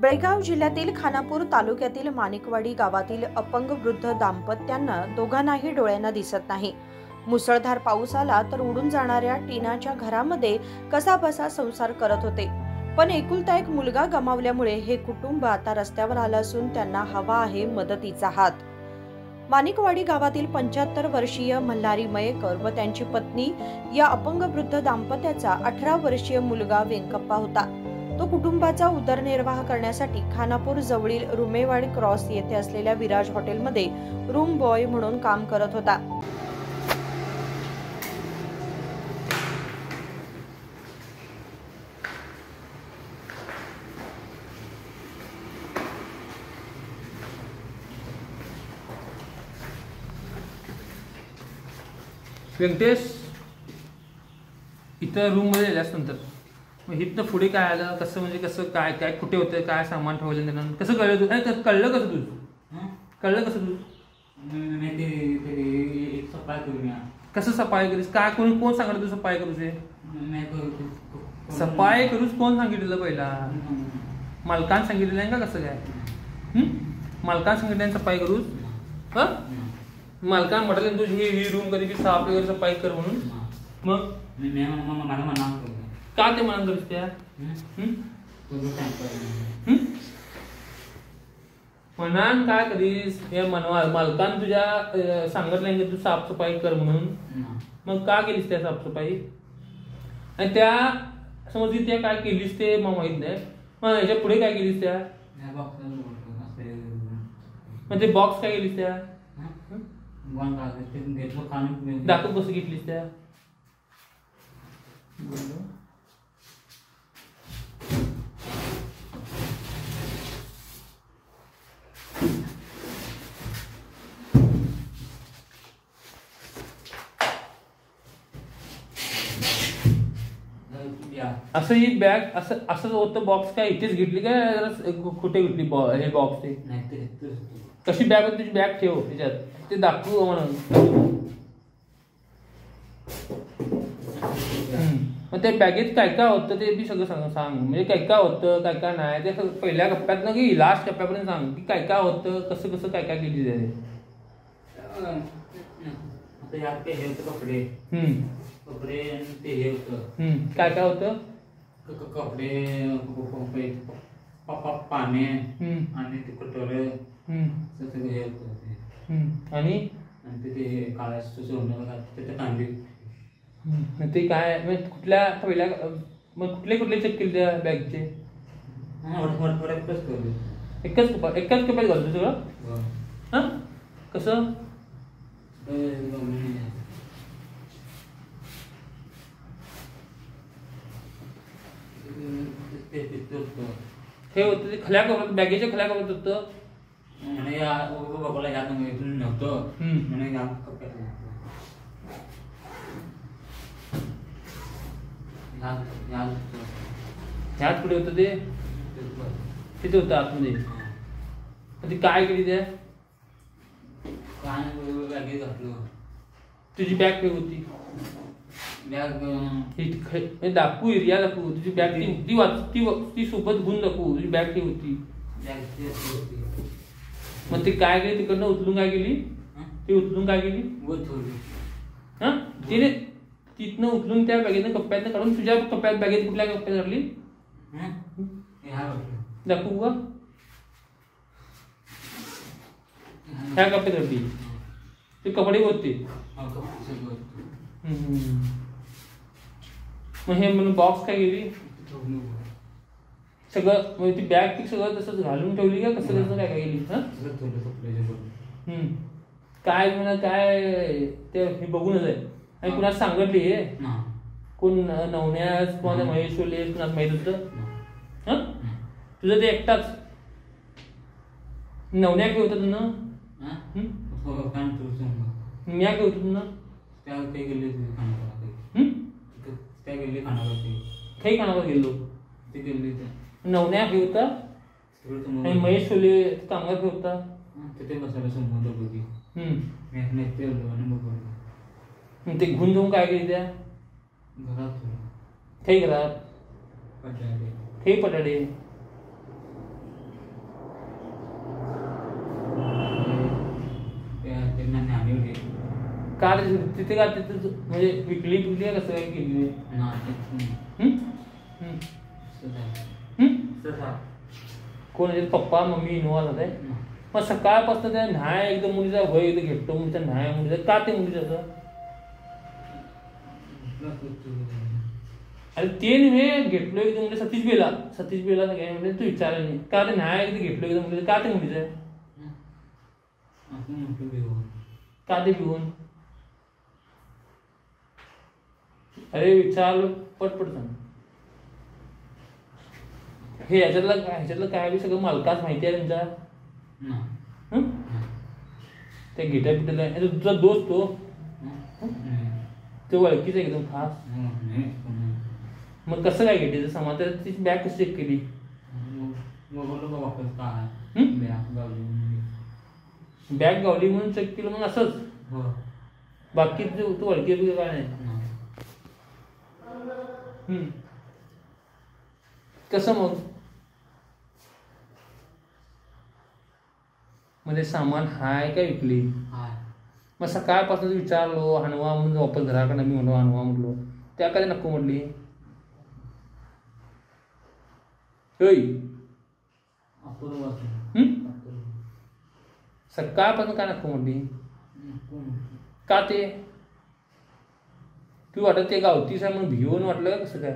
बेळगाव जिल्ह्यातील खानापूर तालुक्यातील माणिकवाडी गावातील अपंग वृद्ध दाम्पत्यांना दोघांनाही डोळ्यांना दिसत नाही। मुसळधार पाऊस आला तर उडून जाणाऱ्या टिनाच्या घरामध्ये कसाबसा संसार करत होते, पण एकुलता एक मुलगा गमावल्यामुळे हे कुटुंब आता रस्त्यावर आलं असून त्यांना हवा आहे मदतीचा हात। माणिकवाडी गावातील 75 वर्षीय मल्हारी मयेकर व त्यांची पत्नी या अपंग वृद्ध दाम्पत्याचा 18 वर्षीय मुलगा वेंकप्पा होता। तो कुटुंबाचा उदरनिर्वाह करण्यासाठी खानापूर जवळील रुमेवाडी क्रॉस येथे असलेल्या विराज हॉटेलमध्ये रूम बॉय म्हणून काम करत होता। व्यंकटेश इथं रूम मध्ये गेल्यास नंतर मग इथनं पुढे काय आलं, कसं म्हणजे कसं काय काय कुठे होतं, काय सामान ठेवलं त्यांना कसं कळलं तू? कळलं कसं तुझं? कळलं कसं तू? सफाई करून कसं सफाई करूस? काय कोण कोण सांगितलं तू सफाई करूचे? सफाई करूस कोण सांगितलं? पहिला मालकान सांगितलेलं आहे का? कसं काय मालकान सांगितलं सफाई करूस? मालकान म्हटलं तुझी ही रूम कधी साफ वगैरे सफाई कर म्हणून, मग का ते म्हणून करूस त्या? म्हणान काय कधीस मालकान तुझ्या सांगितलं की तू साफसफाई कर म्हणून, मग का केलीस त्या साफसफाई? आणि त्या समज त्या काय केलीस ते मग माहित नाही, मग याच्या पुढे काय केलीस त्या? म्हणजे बॉक्स काय केलीस त्या? दाखव कसं घेतलीस त्या? असं ही बॅग असं असं होतं बॉक्स काय इथेच घेतली काय कुठे घेतली हे बॉक्स? ते कशी बॅग होती तुझी? बॅग ठेव त्याच्यात, ते दाखवू म्हणून। मग त्या बॅगेत काय काय होतं ते बी सगळं सांग, म्हणजे काय काय होतं काय काय नाही ते पहिल्या कप्प्यात ना की लास्ट कप्प्यापर्यंत सांग की काय काय होतं, कसं कसं काय काय केली ते? कपडे कपडे ते हे होतं काय काय होतं? कपडे पाने आणि ते कटोरे हे होतं आणि ते काळ्या सोनं कांदे ते काय कुठल्या पहिल्या मग कुठले कुठले चेक केले त्या बॅगचे? एकाच कप्यात घालतो सगळं? हा कसं? हे होतं ते खल्या कपड्यात, बॅगेच्या खल्या कपड्यात होतं म्हणे बाबाला या नव्हतं म्हणे या कप्प्यात ह्यात कुठे होतं ते? तिथे होतं आतमध्ये। ती काय केली त्या? काय बॅगेत घातलं। तुझी बॅग काय होती? बॅग दाखवू एरिया दाखवू तुझी बॅग ती सोबत घेऊन दाखवू तुझी बॅग ती होती। मग ते काय केली तिकडनं उचलून काय केली? ती उचलून काय केली? हा तिने तिथनं उचलून त्या बॅगेतनं कप्प्यातनं काढून तुझ्या कप्प्यात बॅगेत कुठल्या कप्प्यात घातली? दाखवू का? ह्या कप्प्यात घातली ते कपडे होते। मग हे म्हणून बॉक्स काय केली? सगळं म्हणजे ती बॅग ती सगळं तसंच घालून ठेवली का कसं कसं काय काय केली? काय म्हणा काय ते हे बघूनच आहे आणि कुणाला सांगितली हे? कोण नवण्यास किंवा महेश्वरले कुणाला माहित होतं? तुझं ते एकटाच नवण्या काय होतं तुझं? म्या काय होतं तुझं? काही खानावर गेलो ते गेले नवण्या हे होता आणि महेश्वरले कामगार हे होता तिथे बसायला समोर बघी ते घेऊन जाऊन काय केली त्या घरात काही घरात पटाडे काही पटाडे का तिथे का तिथे म्हणजे विकली कसं काय केली? कोण पप्पा मम्मी इन्व्हॉल्व होत आहे? मग सकाळपासून त्या न्याय एकदम मुलीचा भय एकदम घेतो मुलीचा न्याय मुलीचा का ते मुलीचं अरे ते नव्हे घेतलो एकदम म्हणजे सतीश बेला सगळ्या म्हणजे तू विचारलं नाही का ते न्याय एकदम घेतलो एकदम मुलीचं का ते मुलीचं आहे का ते भिवून? अरे विचार पटपट सांग. हे ह्याच्यातलं काय सगळं मालकाच माहिती आहे तुमच्या? त्या गिटा पिटाला तुझा दोस्त तो ओळखीचा एकदम खास. मग कसं काय घेते समाज तिची बॅग कशी चेक केली? बॅग गावली म्हणून चेक केलं मग असंच बाकी तू ओळखी काय नाही? कसं मग मध्ये सामान हाय काय विकली? मग सकाळपासून विचारलो हनवा म्हणून वापस घराकडे मी म्हणलो हनवा म्हटलो त्या कधी नको म्हटली? सकाळपासून काय नको म्हटली? का ते तू वाटत ते गावतीस आहे म्हणून भिवून वाटलं का कसं काय?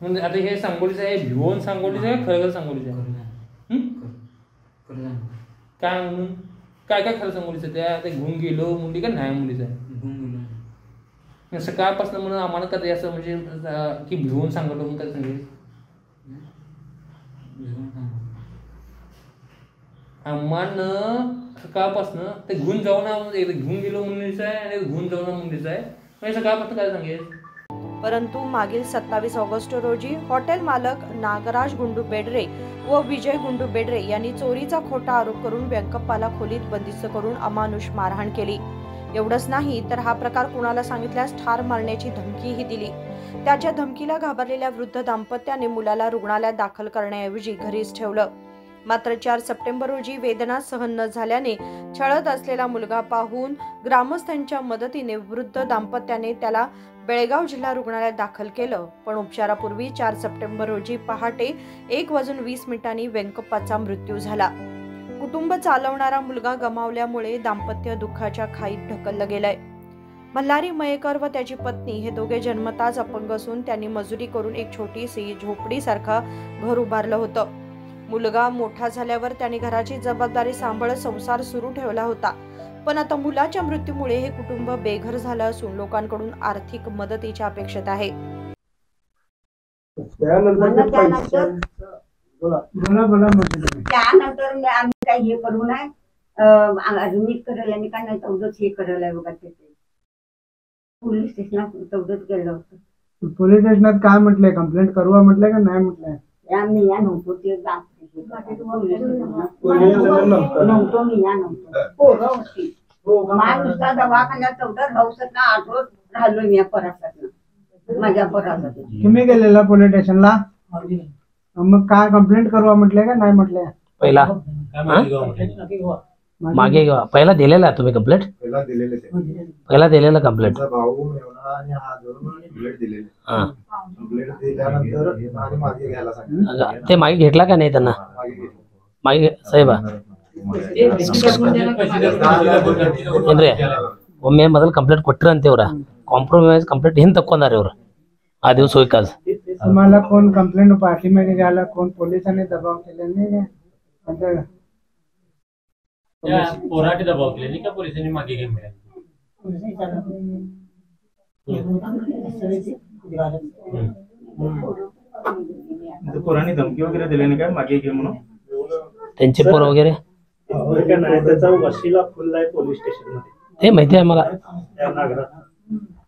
म्हणजे आता हे सांगोलीचं आहे भिवून सांगोलीचं आहे खरं सांगोलीचं आहे? काय म्हणून काय काय खरं सांगोलीचं त्या ते घेऊन गेलो मुली का नाही मुलीचं आहे? सकाळपासून म्हणून आम्हाला कधी असं म्हणजे की भिवून सांगलो म्हणून काय सांगेल? आम्हाला सकाळपासून ते घेऊन जाऊ ना घेऊन गेलो मुलीचं आहे आणि घेऊन जाऊ ना मुलीचं आहे म्हणजे सकाळपासून काय सांगेल? परंतु मागील 27 ऑगस्ट रोजी हॉटेल मालक नागराज गुंडू बेडरे व विजय गुंडू बेडरे यांनी चोरीचा खोटा आरोप करून व्यंकप्पाला खोलीत बंदिस्त करून अमानुष मारहाण केली. एवढंच नाही तर हा प्रकार कुणाला सांगितल्यास ठार मारण्याची धमकीही दिली. त्याच्या धमकीला घाबरलेल्या वृद्ध दाम्पत्याने मुलाला रुग्णालयात दाखल करण्याऐवजी घरीच ठेवलं. मात्र 4 सप्टेंबर रोजी वेदना सहन न झाल्याने छळत असलेला मुलगा पाहून ग्रामस्थांच्या मदतीने वृद्ध दाम्पत्याने त्याला बेळगाव जिल्हा रुग्णालयात दाखल केलं. पण उपचारापूर्वी 4 सप्टेंबर रोजी पहाटे 1:20 व्यंकप्पाचा मृत्यू झाला. कुटुंब चालवणारा मुलगा गमावल्यामुळे दाम्पत्य दुःखाच्या खाईत ढकललं गेलंय. मल्हारी मयेकर व त्याची पत्नी हे दोघे जन्मताच अपंग असून त्यांनी मजुरी करून एक छोटीशी झोपडीसारखं घर उभारलं होतं. मुलगा मोठा झाल्यावर त्याने घराची जबाबदारी सांभाळत संसार सुरू ठेवला होता. पण आता मुलाच्या मृत्यूमुळे हे कुटुंब बेघर झालं असून लोकांकडून आर्थिक मदतीच्या अपेक्षेत आहे. त्यानंतर आम्ही काही हे करू नये मीच करेल आणि का नाही तेवढंच हे करायला बघा. ते पोलीस स्टेशनात तेवढंच केलं होतं. पोलीस स्टेशनात काय म्हटलंय? कंप्लेंट करू म्हटलंय का नाही म्हटलंय? आम्ही या नव्हतो ते नव्हतो मी या नव्हतो पोरं होती नुसता दवाखान्यात तेवढं राहूसत ना आठवत राहिलो मी परासात माझ्या परासात. तुम्ही गेलेला पोलीस स्टेशनला? मग काय कंप्लेंट करू म्हटलंय का नाही म्हटलंय? पहिला मागे घेवा पहिला दिलेला तुम्ही कंप्लेंट? पहिला दिलेला कंप्लेंट ते मागे घेतला का नाही त्यांना? मागे साहेब ಏನ್ರಿ ಒಮ್ಮೆ ಮೊದಲು ಕಂಪ್ಲೇಂಟ್ ಕೊಟ್ಟಿರ ಅಂತೇವ್ರ ಕಾಂಪ್ರಮೈಸ್ ಕಂಪ್ಲೇಂಟ್ ಹಿಂದೆ ತಕ್ಕೊಂಡಾರ ಇವ್ರು ಆ ದಿವಸ ಹೋಯ್ಕಾज. तुम्हाला कोण कंप्लेंट पाठीमागे घ्यायला कोण पोलिसांनी दबाव केले नाही? पोराठी दबाव केले नाही का पोलिसांनी मागे घेऊन पोरांनी धमकी वगैरे दिली नाही का मागे घे म्हणून? त्यांचे पोर वगैरे त्याचा वशिला फुललाय पोलीस स्टेशन मध्ये हे माहिती आहे मला.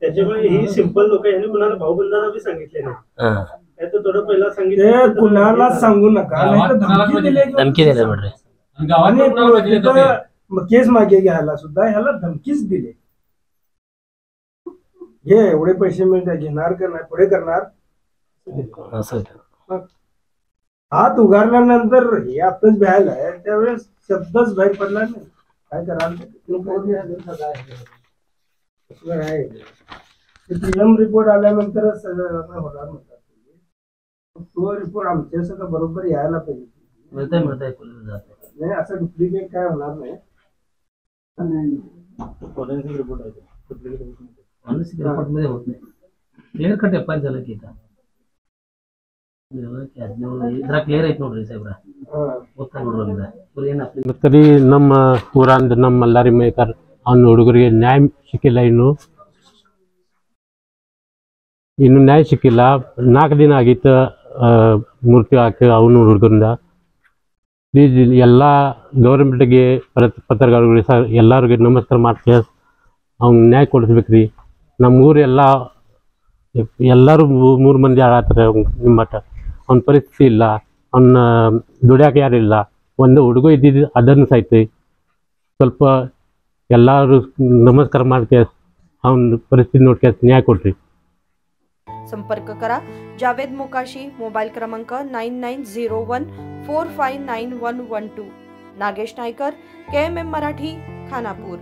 त्याच्यामुळे ही सिंपल लोक यांनी कुणाला भाऊबंधाला बी सांगितले नाही. थोडं पहिला सांगितलं कुणाला सांगू नका धमकी दिले म्हटले केस मागे घ्यायला सुद्धा ह्याला धमकीच दिली. हे एवढे पैसे मिळतात घेणार का नाही पुढे करणार असं. हात उगारल्यानंतर हे आताच भ्यायला आहे त्यावेळेस शब्दच बाहेर पडला नाही. काय कराल पीएम रिपोर्ट आल्यानंतरच सगळं होणार म्हणतात. तो रिपोर्ट आमच्या सगळं बरोबर यायला पाहिजे. नाही असं डुप्लिकेट काय होणार नाही. फॉरेन्सिक रिपोर्ट आहे रिपोर्ट मध्ये होत नाही. क्लिअर कट एफ झालं की ಜರಾ ಕ್ಲಿಯರ್ ಐತಿ ನೋಡ್ರಿ ಸಾಹೇಬ್ರ ಗೊತ್ತಾ ನೋಡ್ರಿ ಏನ್ ತರಿ ನಮ್ಮ ಊರಂದ ನಮ್ಮ ಮಲ್ಲಾರಿ ಮೇಕರ್ ಅವ್ನ ಹುಡುಗರಿಗೆ ನ್ಯಾಯ ಸಿಕ್ಕಿಲ್ಲ. ಇನ್ನು ನ್ಯಾಯ ಸಿಕ್ಕಿಲ್ಲ. 4 ದಿನ ಆಗಿತ್ತು ಮೂರ್ತಿ ಹಾಕಿ ಅವನು ಹುಡುಗರಿಂದ. ಪ್ಲೀಸ್ ಎಲ್ಲ ಗೌರ್ಮೆಂಟ್ಗೆ ಪತ್ರಕರ್ತರಿಗೆ ಎಲ್ಲರಿಗೂ ನಮಸ್ಕಾರ ಮಾಡ್ತೀವಿ. ಅವ್ನು ನ್ಯಾಯ ಕೊಡಿಸ್ಬೇಕ್ರಿ. ನಮ್ಮ ಊರು ಎಲ್ಲರೂ 3 ಮಂದಿ ಆಡತ್ತಾರೆ ನಿಮ್ಮ ಮಠ. ಅವ್ನ ಪರಿಸ್ಥಿತಿ ಇಲ್ಲ, ಅವನ್ನ ದುಡಿಯಾಕೆ ಯಾರಿಲ್ಲ. ಒಂದು ಹುಡುಗ ಇದ್ದಿದ್ದು ಅದನ್ನು ಸಹಿತ ಸ್ವಲ್ಪ ಎಲ್ಲರೂ ನಮಸ್ಕಾರ ಮಾಡ್ಕೆ ಅವನ ಪರಿಸ್ಥಿತಿ ನೋಡ್ಕೆ ನ್ಯಾಯ ಕೊಡ್ರಿ. संपर्क करा जावेद मोकाशी, मोबाईल क्रमांक 9901459112. नागेश नायकर, KMM मराठी, खानापूर.